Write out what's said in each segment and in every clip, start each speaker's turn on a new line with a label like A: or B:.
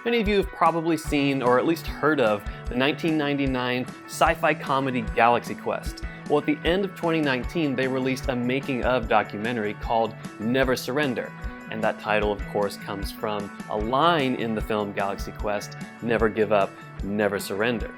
A: Many of you have probably seen or at least heard of the 1999 sci-fi comedy Galaxy Quest. Well, at the end of 2019, they released a making-of documentary called Never Surrender. And that title, of course, comes from a line in the film Galaxy Quest, "Never give up, never surrender."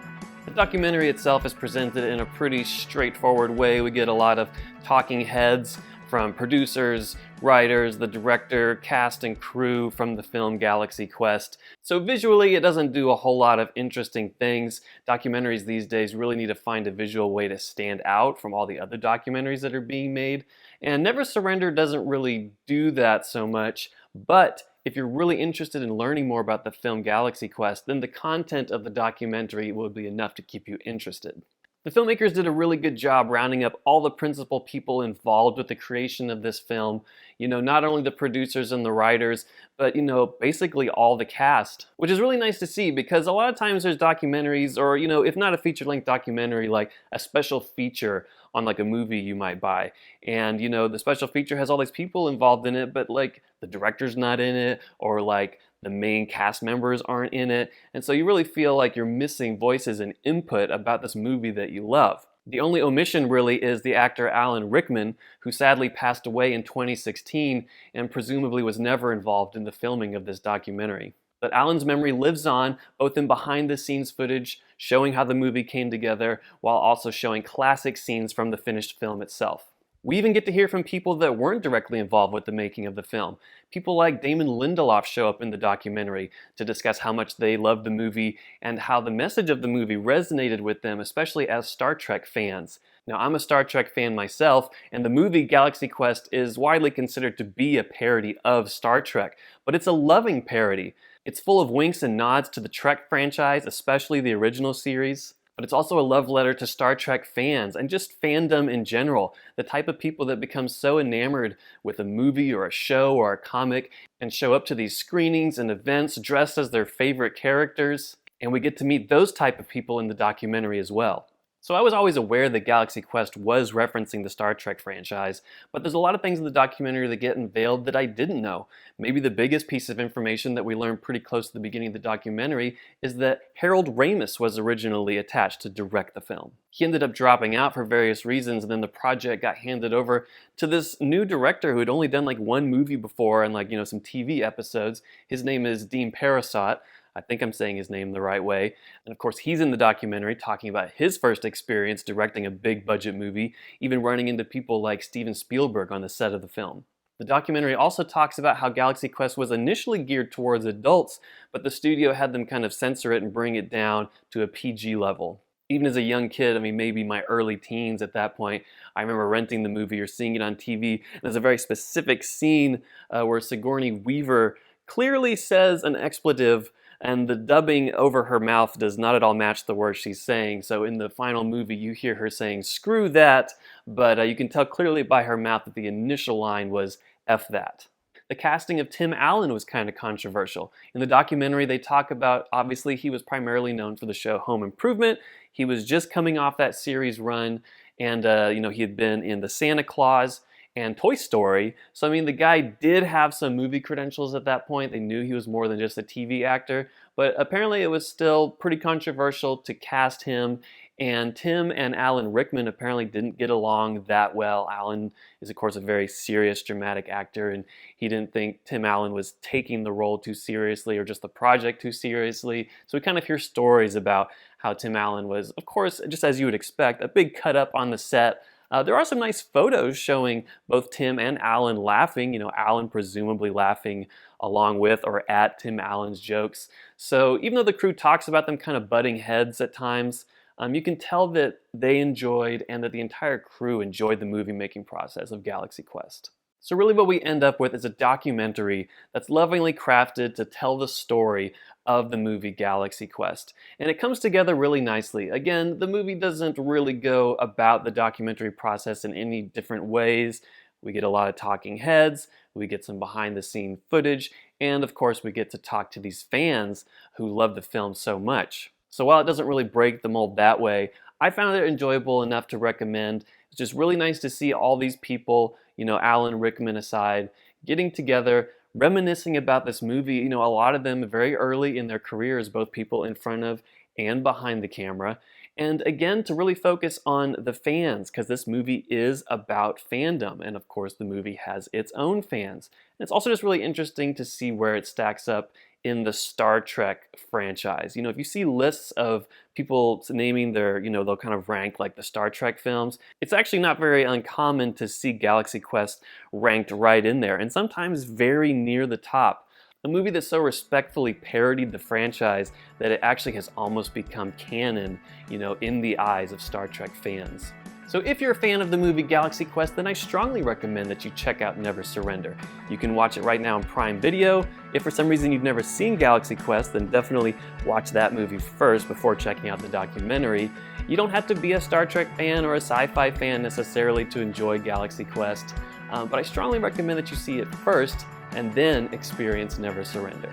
A: The documentary itself is presented in a pretty straightforward way. We get a lot of talking heads from producers, writers, the director, cast and crew from the film Galaxy Quest. So visually, it doesn't do a whole lot of interesting things. Documentaries these days really need to find a visual way to stand out from all the other documentaries that are being made. And Never Surrender doesn't really do that so much, but if you're really interested in learning more about the film Galaxy Quest, then the content of the documentary will be enough to keep you interested. The filmmakers did a really good job rounding up all the principal people involved with the creation of this film. Not only the producers and the writers, but basically all the cast, which is really nice to see because a lot of times there's documentaries or, if not a feature-length documentary, like a special feature on like a movie you might buy. And, the special feature has all these people involved in it, but like the director's not in it or like the main cast members aren't in it, and so you really feel like you're missing voices and input about this movie that you love. The only omission really is the actor Alan Rickman, who sadly passed away in 2016 and presumably was never involved in the filming of this documentary. But Alan's memory lives on, both in behind-the-scenes footage, showing how the movie came together, while also showing classic scenes from the finished film itself. We even get to hear from people that weren't directly involved with the making of the film. People like Damon Lindelof show up in the documentary to discuss how much they loved the movie and how the message of the movie resonated with them, especially as Star Trek fans. Now, I'm a Star Trek fan myself, and the movie Galaxy Quest is widely considered to be a parody of Star Trek, but it's a loving parody. It's full of winks and nods to the Trek franchise, especially the original series. But it's also a love letter to Star Trek fans and just fandom in general, the type of people that become so enamored with a movie or a show or a comic and show up to these screenings and events dressed as their favorite characters. And we get to meet those type of people in the documentary as well. So I was always aware that Galaxy Quest was referencing the Star Trek franchise, but there's a lot of things in the documentary that get unveiled that I didn't know. Maybe the biggest piece of information that we learned pretty close to the beginning of the documentary is that Harold Ramis was originally attached to direct the film. He ended up dropping out for various reasons, and then the project got handed over to this new director who had only done like one movie before and some TV episodes. His name is Dean Parasot. I think I'm saying his name the right way. And of course, he's in the documentary talking about his first experience directing a big budget movie, even running into people like Steven Spielberg on the set of the film. The documentary also talks about how Galaxy Quest was initially geared towards adults, but the studio had them kind of censor it and bring it down to a PG level. Even as a young kid, maybe my early teens at that point, I remember renting the movie or seeing it on TV. And there's a very specific scene where Sigourney Weaver clearly says an expletive, and the dubbing over her mouth does not at all match the words she's saying. So in the final movie, you hear her saying, "Screw that," but you can tell clearly by her mouth that the initial line was "F that." The casting of Tim Allen was kind of controversial. In the documentary, they talk about, obviously, he was primarily known for the show Home Improvement. He was just coming off that series run, and he had been in The Santa Claus and Toy Story. So the guy did have some movie credentials at that point. They knew he was more than just a TV actor, but apparently it was still pretty controversial to cast him. And Tim and Alan Rickman apparently didn't get along that well. Alan is, of course, a very serious, dramatic actor, and he didn't think Tim Allen was taking the role too seriously or just the project too seriously. So we kind of hear stories about how Tim Allen was, of course, just as you would expect, a big cut up on the set. There are some nice photos showing both Tim and Alan laughing, Alan presumably laughing along with or at Tim Allen's jokes. So even though the crew talks about them kind of butting heads at times, you can tell that they enjoyed and that the entire crew enjoyed the movie-making process of Galaxy Quest. So really what we end up with is a documentary that's lovingly crafted to tell the story of the movie Galaxy Quest. And it comes together really nicely. Again, the movie doesn't really go about the documentary process in any different ways. We get a lot of talking heads, we get some behind the scene footage, and of course we get to talk to these fans who love the film so much. So while it doesn't really break the mold that way, I found it enjoyable enough to recommend. It's just really nice to see all these people, Alan Rickman aside, getting together, reminiscing about this movie. A lot of them very early in their careers, both people in front of and behind the camera. And again, to really focus on the fans, because this movie is about fandom. And of course, the movie has its own fans. And it's also just really interesting to see where it stacks up in the Star Trek franchise. If you see lists of people naming their, they'll kind of rank like the Star Trek films, it's actually not very uncommon to see Galaxy Quest ranked right in there, and sometimes very near the top. A movie that so respectfully parodied the franchise that it actually has almost become canon, in the eyes of Star Trek fans. So if you're a fan of the movie Galaxy Quest, then I strongly recommend that you check out Never Surrender. You can watch it right now on Prime Video. If for some reason you've never seen Galaxy Quest, then definitely watch that movie first before checking out the documentary. You don't have to be a Star Trek fan or a sci-fi fan necessarily to enjoy Galaxy Quest, but I strongly recommend that you see it first and then experience Never Surrender.